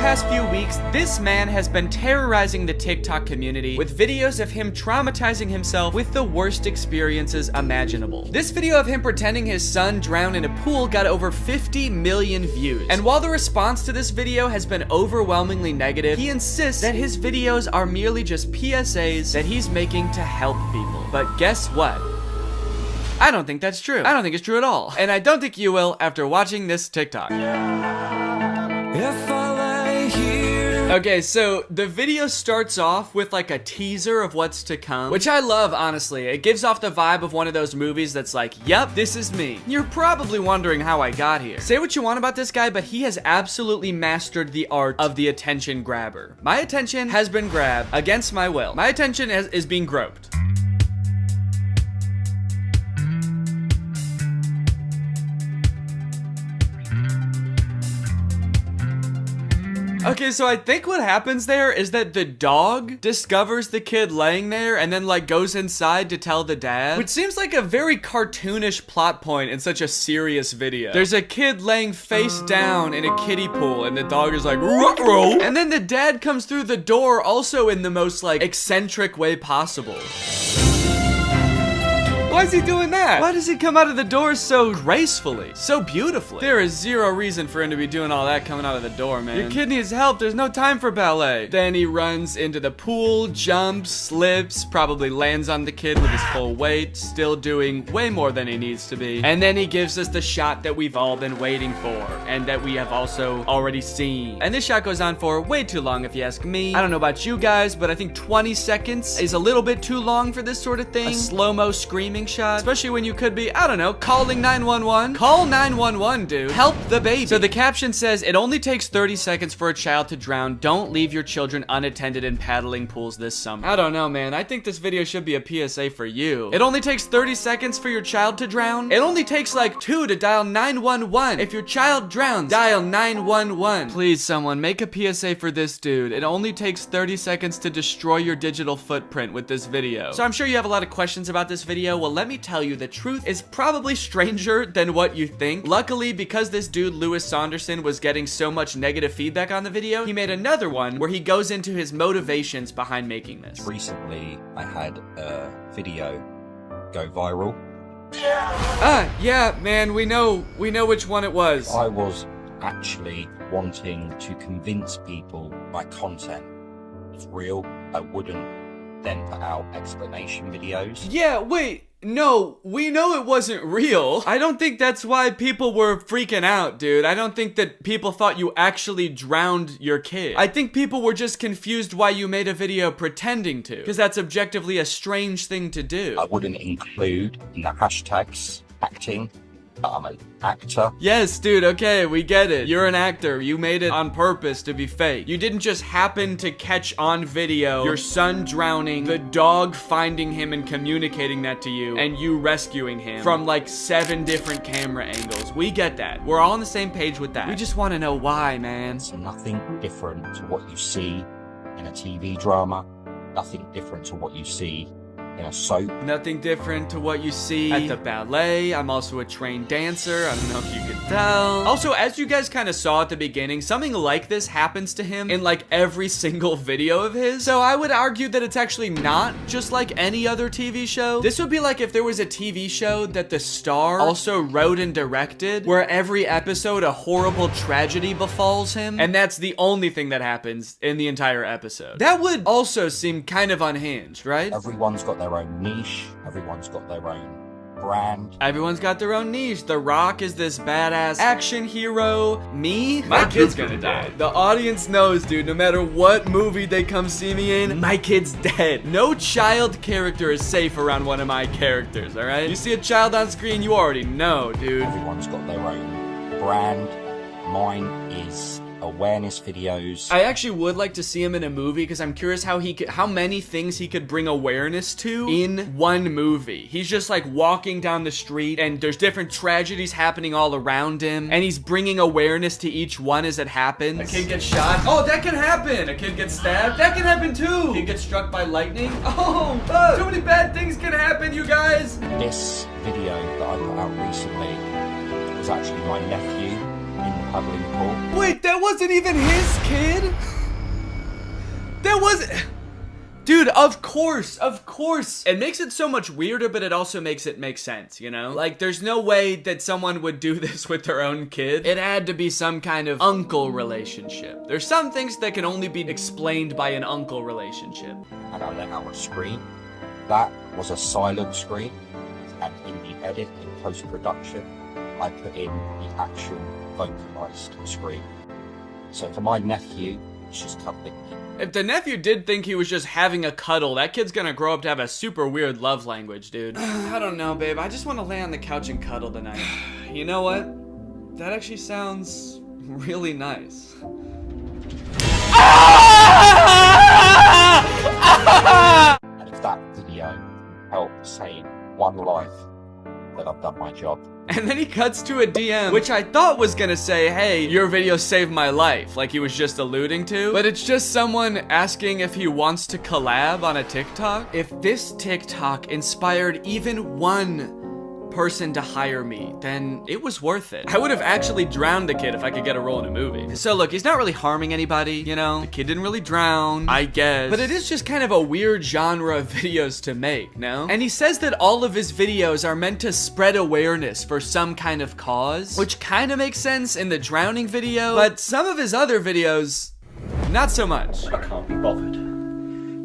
past few weeks, this man has been terrorizing the TikTok community with videos of him traumatizing himself with the worst experiences imaginable. This video of him pretending his son drowned in a pool got over 50 million views. And while the response to this video has been overwhelmingly negative, he insists that his videos are merely just PSAs that he's making to help people. But guess what? I don't think that's true. I don't think it's true at all. And I don't think you will after watching this TikTok. Okay, so the video starts off with like a teaser of what's to come, which I love, honestly. It gives off the vibe of one of those movies that's like, yep, this is me. You're probably wondering how I got here. Say what you want about this guy, but he has absolutely mastered the art of the attention grabber. My attention has been grabbed against my will. My attention is being groped. Okay, so I think what happens there is that the dog discovers the kid laying there and then like goes inside to tell the dad, which seems like a very cartoonish plot point in such a serious video. There's a kid laying face down in a kiddie pool and the dog is like, ruh-roh. And then the dad comes through the door also in the most like eccentric way possible. Why is he doing that? Why does he come out of the door so gracefully, so beautifully? There is zero reason for him to be doing all that coming out of the door, man. Your kid needs help. There's no time for ballet. Then he runs into the pool, jumps, slips, probably lands on the kid with his full weight, still doing way more than he needs to be. And then he gives us the shot that we've all been waiting for and that we have also already seen. And this shot goes on for way too long if you ask me. I don't know about you guys, but I think 20 seconds is a little bit too long for this sort of thing. A slow-mo screaming shot, especially when you could be, I don't know, calling 911. Call 911, dude. Help the baby. So the caption says, it only takes 30 seconds for a child to drown. Don't leave your children unattended in paddling pools this summer. I don't know, man. I think this video should be a PSA for you. It only takes 30 seconds for your child to drown. It only takes like 2 to dial 911. If your child drowns, dial 911. Please, someone, make a PSA for this dude. It only takes 30 seconds to destroy your digital footprint with this video. So I'm sure you have a lot of questions about this video. Well, let me tell you, the truth is probably stranger than what you think. Luckily, because this dude, Lewis Saunderson, was getting so much negative feedback on the video, he made another one where he goes into his motivations behind making this. Recently, I had a video go viral. Yeah, man, we know which one it was. I was actually wanting to convince people my content was real. I wouldn't then put out explanation videos. Yeah, wait. No, we know it wasn't real. I don't think that's why people were freaking out, dude. I don't think that people thought you actually drowned your kid. I think people were just confused why you made a video pretending to, because that's objectively a strange thing to do. I wouldn't include in the hashtags acting. I'm an actor. Yes, dude, okay, we get it. You're an actor. You made it on purpose to be fake. You didn't just happen to catch on video your son drowning, the dog finding him and communicating that to you, and you rescuing him from like 7 different camera angles. We get that. We're all on the same page with that. We just want to know why, man. It's nothing different to what you see in a TV drama. Nothing different to what you see in a soap. Nothing different to what you see at the ballet. I'm also a trained dancer. I don't know if you could tell. Also, as you guys kind of saw at the beginning, something like this happens to him in like every single video of his. So I would argue that it's actually not just like any other TV show. This would be like if there was a TV show that the star also wrote and directed, where every episode a horrible tragedy befalls him, and that's the only thing that happens in the entire episode. That would also seem kind of unhinged, right? Everyone's got their own niche. Everyone's got their own brand. Everyone's got their own niche. The Rock is this badass action hero. Me? My kid's gonna die. The audience knows, dude. No matter what movie they come see me in, my kid's dead. No child character is safe around one of my characters, alright? You see a child on screen, you already know, dude. Everyone's got their own brand. Mine is awareness videos. I actually would like to see him in a movie because I'm curious how many things he could bring awareness to in one movie. He's just like walking down the street and there's different tragedies happening all around him and he's bringing awareness to each one as it happens. A kid gets shot. Oh, that can happen. A kid gets stabbed. That can happen too. A kid gets struck by lightning. Oh, too many bad things can happen, you guys. This video that I put out recently was actually my nephew in the paddling pool. Wait, that wasn't even his kid? That was... Dude, of course. It makes it so much weirder, but it also makes it make sense, you know? Like, there's no way that someone would do this with their own kid. It had to be some kind of uncle relationship. There's some things that can only be explained by an uncle relationship. And I let out a scream. That was a silent scream. And in the edit, in post-production, I put in the actual vocalized scream. So for my nephew, it's just cuddling. If the nephew did think he was just having a cuddle, that kid's gonna grow up to have a super weird love language, dude. I don't know, babe. I just want to lay on the couch and cuddle tonight. You know what? That actually sounds really nice. And if that video helped save one life, then I've done my job. And then he cuts to a DM, which I thought was gonna say, hey, your video saved my life, like he was just alluding to. But it's just someone asking if he wants to collab on a TikTok. If this TikTok inspired even one person to hire me, then it was worth it. I would have actually drowned the kid if I could get a role in a movie. So look, he's not really harming anybody, you know? The kid didn't really drown, I guess. But it is just kind of a weird genre of videos to make, no? And he says that all of his videos are meant to spread awareness for some kind of cause, which kind of makes sense in the drowning video, but some of his other videos, not so much. I can't be bothered.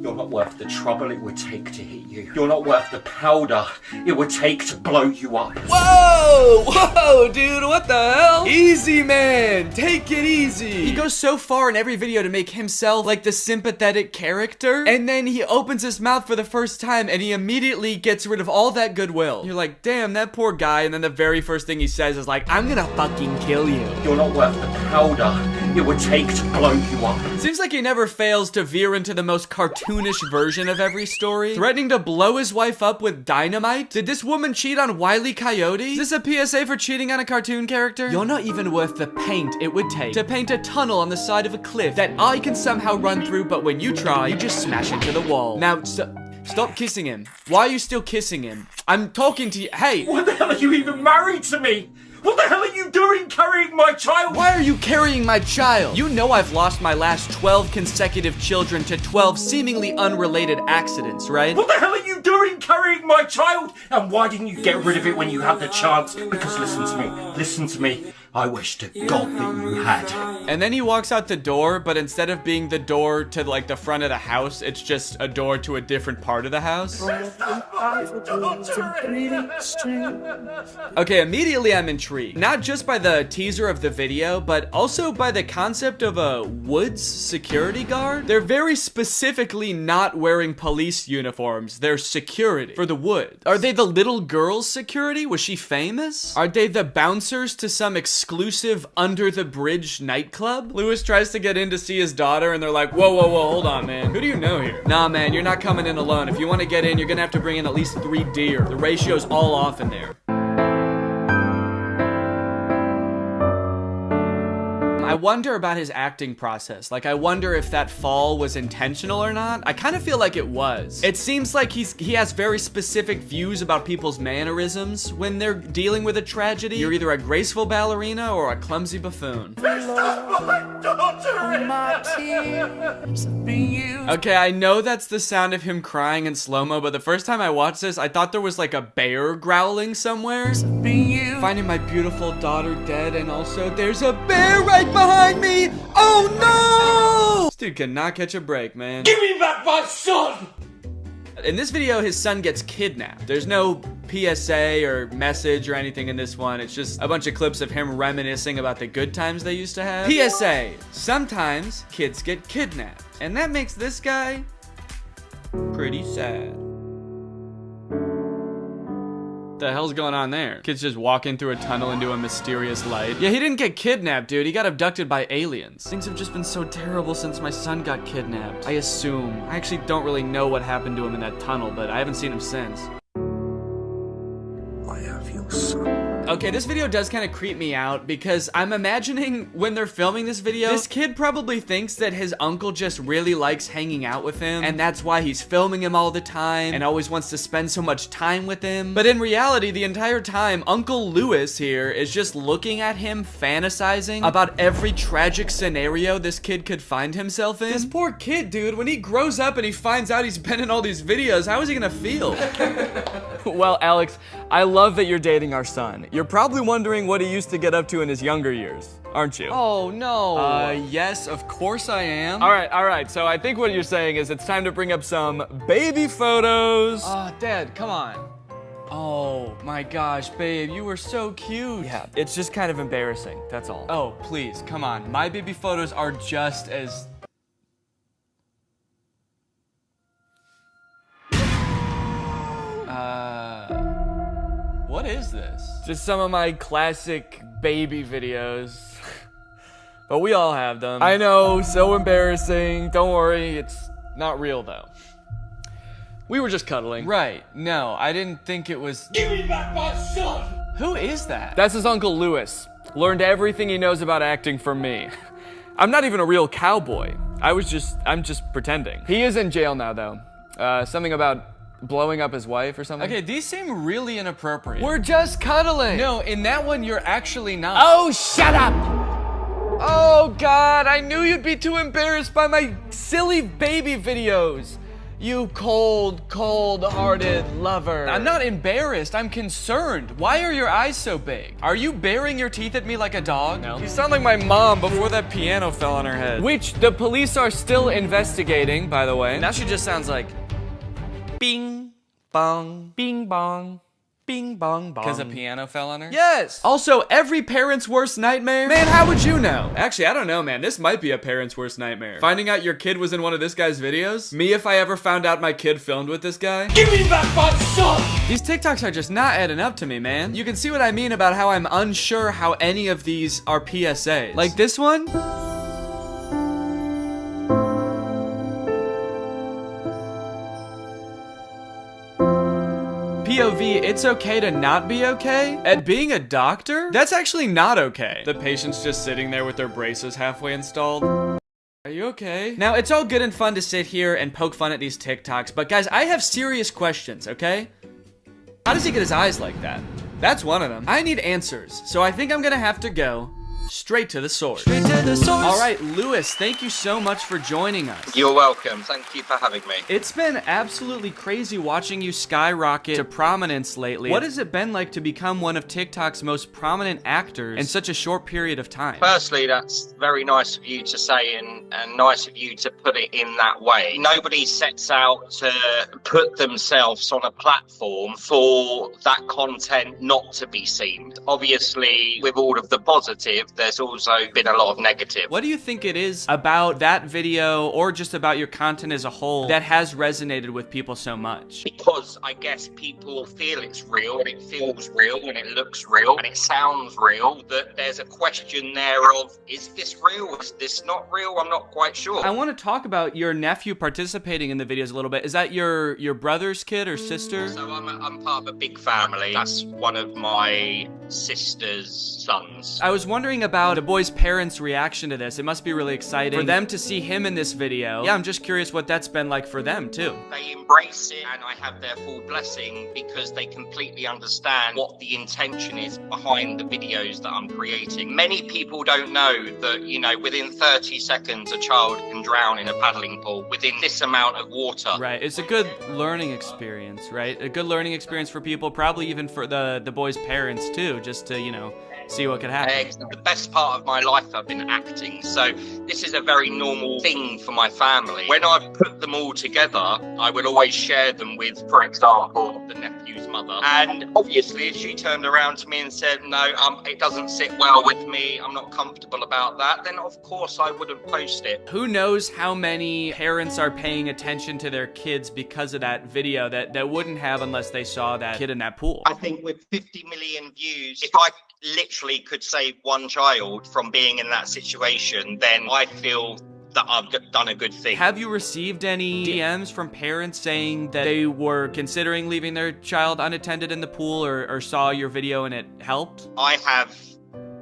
You're not worth the trouble it would take to hit you. You're not worth the powder it would take to blow you up. Whoa, dude, what the hell? Easy, man, take it easy. He goes so far in every video to make himself like the sympathetic character, and then he opens his mouth for the first time and he immediately gets rid of all that goodwill. You're like, damn, that poor guy, and then the very first thing he says is like, I'm gonna fucking kill you. You're not worth the powder it would take to blow you up. Seems like he never fails to veer into the most cartoonish version of every story. Threatening to blow his wife up with dynamite? Did this woman cheat on Wile E. Coyote? Is this a PSA for cheating on a cartoon character? You're not even worth the paint it would take to paint a tunnel on the side of a cliff that I can somehow run through, but when you try, you just smash into the wall. Now, stop kissing him. Why are you still kissing him? I'm talking to you. Hey! What the hell are you even married to me? What the hell are you doing carrying my child? Why are you carrying my child? You know I've lost my last 12 consecutive children to 12 seemingly unrelated accidents, right? What the hell are you doing carrying my child? And why didn't you get rid of it when you had the chance? Because listen to me. I wish to God that you had. And then he walks out the door, but instead of being the door to like the front of the house, it's just a door to a different part of the house. Okay, immediately I'm intrigued. Not just by the teaser of the video, but also by the concept of a woods security guard. They're very specifically not wearing police uniforms. They're security for the woods. Are they the little girl's security? Was she famous? Are they the bouncers to some exclusive under the bridge nightclub? Lewis tries to get in to see his daughter and they're like, whoa, hold on, man. Who do you know here? Nah, man, you're not coming in alone. If you want to get in, you're gonna have to bring in at least 3 deer. The ratio's all off in there. I wonder about his acting process. Like, I wonder if that fall was intentional or not. I kind of feel like it was. It seems like he has very specific views about people's mannerisms when they're dealing with a tragedy. You're either a graceful ballerina or a clumsy buffoon. Okay, I know that's the sound of him crying in slow-mo, but the first time I watched this, I thought there was like a bear growling somewhere. Finding my beautiful daughter dead, and also there's a bear right behind me! Oh no! This dude cannot catch a break, man. Give me back my son! In this video, his son gets kidnapped. There's no PSA or message or anything in this one. It's just a bunch of clips of him reminiscing about the good times they used to have. PSA, sometimes kids get kidnapped. And that makes this guy pretty sad. What the hell's going on there? Kid's just walking through a tunnel into a mysterious light. Yeah, he didn't get kidnapped, dude. He got abducted by aliens. Things have just been so terrible since my son got kidnapped. I assume. I actually don't really know what happened to him in that tunnel, but I haven't seen him since. I have your son. Okay, this video does kind of creep me out because I'm imagining when they're filming this video, this kid probably thinks that his uncle just really likes hanging out with him, and that's why he's filming him all the time and always wants to spend so much time with him. But in reality, the entire time, Uncle Lewis here is just looking at him fantasizing about every tragic scenario this kid could find himself in. This poor kid, dude, when he grows up and he finds out he's been in all these videos, how is he gonna feel? Well, Alex, I love that you're dating our son. You're probably wondering what he used to get up to in his younger years, aren't you? Oh, no. Yes, of course I am. All right. So I think what you're saying is it's time to bring up some baby photos. Oh, Dad, come on. Oh, my gosh, babe, you were so cute. Yeah, it's just kind of embarrassing, that's all. Oh, please, come on. My baby photos are just as... What is this? Just some of my classic baby videos. But we all have them. I know, so embarrassing. Don't worry, it's not real though. We were just cuddling. Right, no, I didn't think it was... Give me back my son! Who is that? That's his Uncle Lewis. Learned everything he knows about acting from me. I'm not even a real cowboy. I'm just pretending. He is in jail now though. Something about blowing up his wife or something. Okay, these seem really inappropriate. We're just cuddling. No, in that one, you're actually not. Oh, shut up! Oh, God, I knew you'd be too embarrassed by my silly baby videos. You cold, cold-hearted lover. I'm not embarrassed, I'm concerned. Why are your eyes so big? Are you baring your teeth at me like a dog? No. You sound like my mom before that piano fell on her head. Which the police are still investigating, by the way. Now she just sounds like... Bing, bong, Bing bong. bing, bong, bong. Because a piano fell on her? Yes! Also, every parent's worst nightmare? Man, how would you know? Actually, I don't know, man. This might be a parent's worst nightmare. Finding out your kid was in one of this guy's videos? Me if I ever found out my kid filmed with this guy? Give me back my son! These TikToks are just not adding up to me, man. You can see what I mean about how I'm unsure how any of these are PSAs. Like this one? POV, it's okay to not be okay? At being a doctor? That's actually not okay. The patient's just sitting there with their braces halfway installed. Are you okay? Now, it's all good and fun to sit here and poke fun at these TikToks, but guys, I have serious questions, okay? How does he get his eyes like that? That's one of them. I need answers, so I think I'm gonna have to go straight to the source. Straight to the source. All right, Lewis, thank you so much for joining us. You're welcome. Thank you for having me. It's been absolutely crazy watching you skyrocket to prominence lately. What has it been like to become one of TikTok's most prominent actors in such a short period of time? Firstly, that's very nice of you to say and nice of you to put it in that way. Nobody sets out to put themselves on a platform for that content not to be seen. Obviously, with all of the positive, there's also been a lot of negative. What do you think it is about that video or just about your content as a whole that has resonated with people so much? Because I guess people feel it's real and it feels real and it looks real and it sounds real, that there's a question there of, is this real? Is this not real? I'm not quite sure. I want to talk about your nephew participating in the videos a little bit. Is that your brother's kid or sister? So I'm part of a big family. That's one of my sister's sons. I was wondering about the boy's parents' reaction to this. It must be really exciting for them to see him in this video. Yeah, I'm just curious what that's been like for them too. They embrace it and I have their full blessing because they completely understand what the intention is behind the videos that I'm creating. Many people don't know that, you know, within 30 seconds a child can drown in a paddling pool within this amount of water. Right, it's a good learning experience, right? A good learning experience for people, probably even for the boy's parents too, just to, you know, see what could happen. The best part of my life I've been acting, so this is a very normal thing for my family. When I put them all together, I would always share them with, for example, the nephew's mother. And obviously, if she turned around to me and said, no, it doesn't sit well with me, I'm not comfortable about that, then of course I wouldn't post it. Who knows how many parents are paying attention to their kids because of that video that wouldn't have unless they saw that kid in that pool. I think with 50 million views, if I literally could save one child from being in that situation, then I feel that I've done a good thing. Have you received any DMs from parents saying that they were considering leaving their child unattended in the pool, or saw your video and it helped? I have,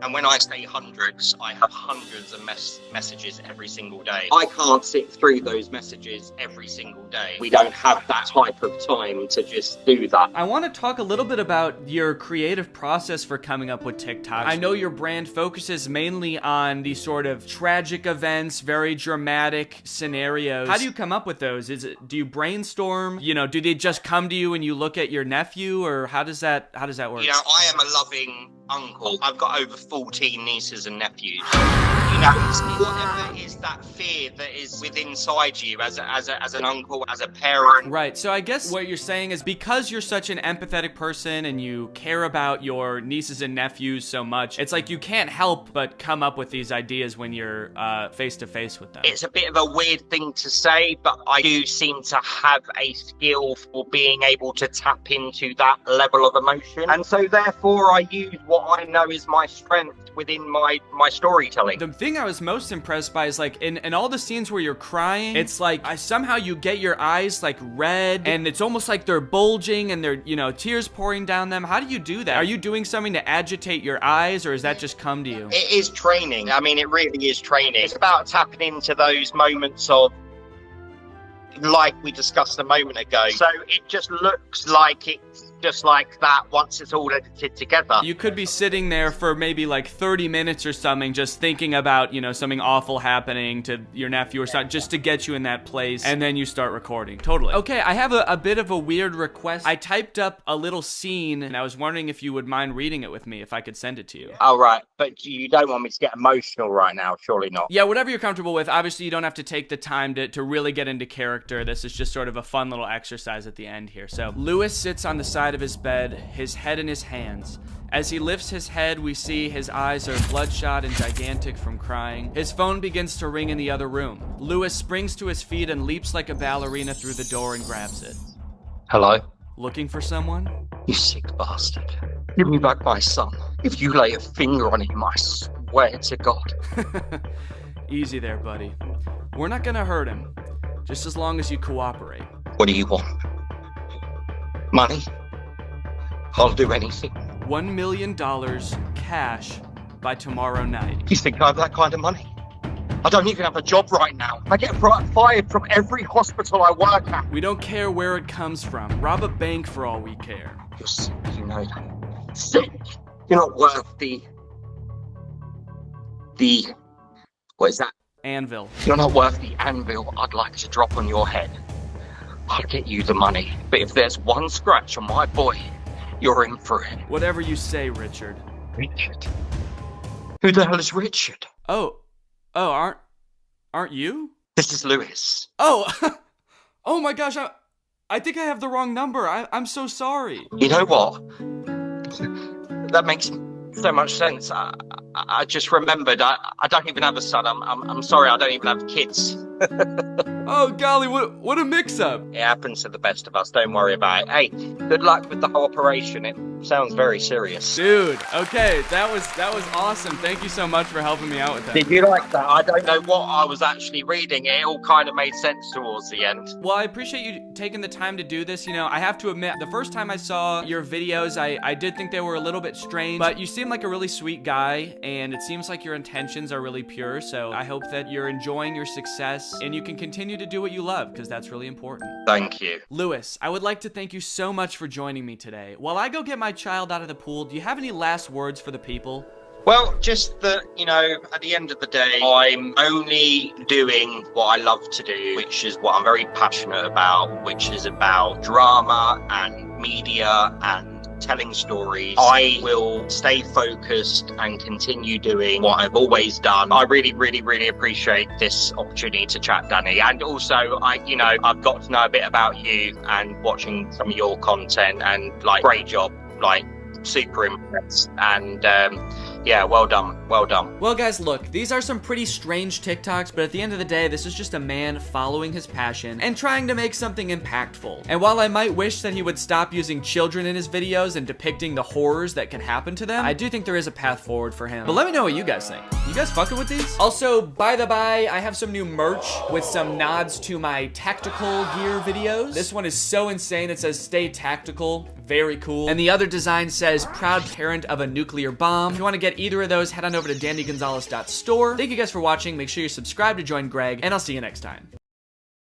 and when I say hundreds, I have hundreds of messages every single day. I can't sit through those messages every single day. We don't have that type of time to just do that. I want to talk a little bit about your creative process for coming up with TikToks. I know your brand focuses mainly on these sort of tragic events, very dramatic scenarios. How do you come up with those? Do you brainstorm? You know, do they just come to you and you look at your nephew, or how does that work? You know, I am a loving uncle. I've got over 14 nieces and nephews. You know, it's whatever is that fear that is within inside you as an uncle, as a parent. Right. So I guess what you're saying is, because you're such an empathetic person and you care about your nieces and nephews so much, it's like you can't help but come up with these ideas when you're face to face with them. It's a bit of a weird thing to say, but I do seem to have a skill for being able to tap into that level of emotion. And so therefore I use what I know is my strength within my storytelling. The thing I was most impressed by is, like, in all the scenes where you're crying, it's like somehow you get your eyes like red, and it's almost like they're bulging and they're, you know, tears pouring down them. How do you do that? Are you doing something to agitate your eyes, or does that just come to you? It is training. I mean, it really is training. It's about tapping into those moments of, like we discussed a moment ago. So it just looks like it's just like that once it's all edited together. You could be sitting there for maybe like 30 minutes or something, just thinking about, you know, something awful happening to your nephew or something, just to get you in that place, and then you start recording. Totally. Okay, I have a bit of a weird request. I typed up a little scene, and I was wondering if you would mind reading it with me, if I could send it to you. All right, but you don't want me to get emotional right now, surely not? Yeah, whatever you're comfortable with. Obviously, you don't have to take the time to really get into character. This is just sort of a fun little exercise at the end here. So, Lewis sits on the side of his bed, his head in his hands. As he lifts his head, we see his eyes are bloodshot and gigantic from crying. His phone begins to ring in the other room. Lewis springs to his feet and leaps like a ballerina through the door and grabs it. Hello? Looking for someone? You sick bastard. Give me back my son. If you lay a finger on him, I swear to God. Easy there, buddy. We're not gonna hurt him, just as long as you cooperate. What do you want? Money? I'll do anything. $1 million cash by tomorrow night. You think I have that kind of money? I don't even have a job right now. I get fired from every hospital I work at. We don't care where it comes from. Rob a bank for all we care. You're sick, you know that. Sick! You're not worth the... What is that? Anvil. You're not worth the anvil I'd like to drop on your head. I'll get you the money, but if there's one scratch on my boy, you're in for it. Whatever you say, Richard. Richard? Who the hell is Richard? Oh, aren't you? This is Lewis. Oh, oh my gosh, I think I have the wrong number. I'm so sorry. You know what? That makes so much sense. I just remembered. I don't even have a son. I'm sorry. I don't even have kids. Oh golly, what a mix-up. It happens to the best of us. Don't worry about it. Hey, good luck with the whole operation. It sounds very serious. Dude, okay, that was awesome. Thank you so much for helping me out with that. Did you like that? I don't know what I was actually reading. It all kind of made sense towards the end. Well, I appreciate you taking the time to do this. You know, I have to admit, the first time I saw your videos, I did think they were a little bit strange, but you seem like a really sweet guy, and it seems like your intentions are really pure, so I hope that you're enjoying your success, and you can continue to do what you love, because that's really important. Thank you. Lewis, I would like to thank you so much for joining me today. While I go get my child out of the pool, do you have any last words for the people? Well, just that, you know, at the end of the day, I'm only doing what I love to do, which is what I'm very passionate about, which is about drama and media and telling stories. I will stay focused and continue doing what I've always done. I really, really, really appreciate this opportunity to chat, Danny. And also, I've got to know a bit about you and watching some of your content, and like, great job, like super impressed. And Yeah, well done, well done. Well guys, look, these are some pretty strange TikToks, but at the end of the day, this is just a man following his passion and trying to make something impactful. And while I might wish that he would stop using children in his videos and depicting the horrors that can happen to them, I do think there is a path forward for him. But let me know what you guys think. You guys fucking with these? Also, by the by, I have some new merch with some nods to my tactical gear videos. This one is so insane. It says stay tactical. Very cool. And the other design says proud parent of a nuclear bomb. If you want to get either of those, head on over to dannygonzalez.store. Thank you guys for watching. Make sure you're subscribed to join Greg, and I'll see you next time.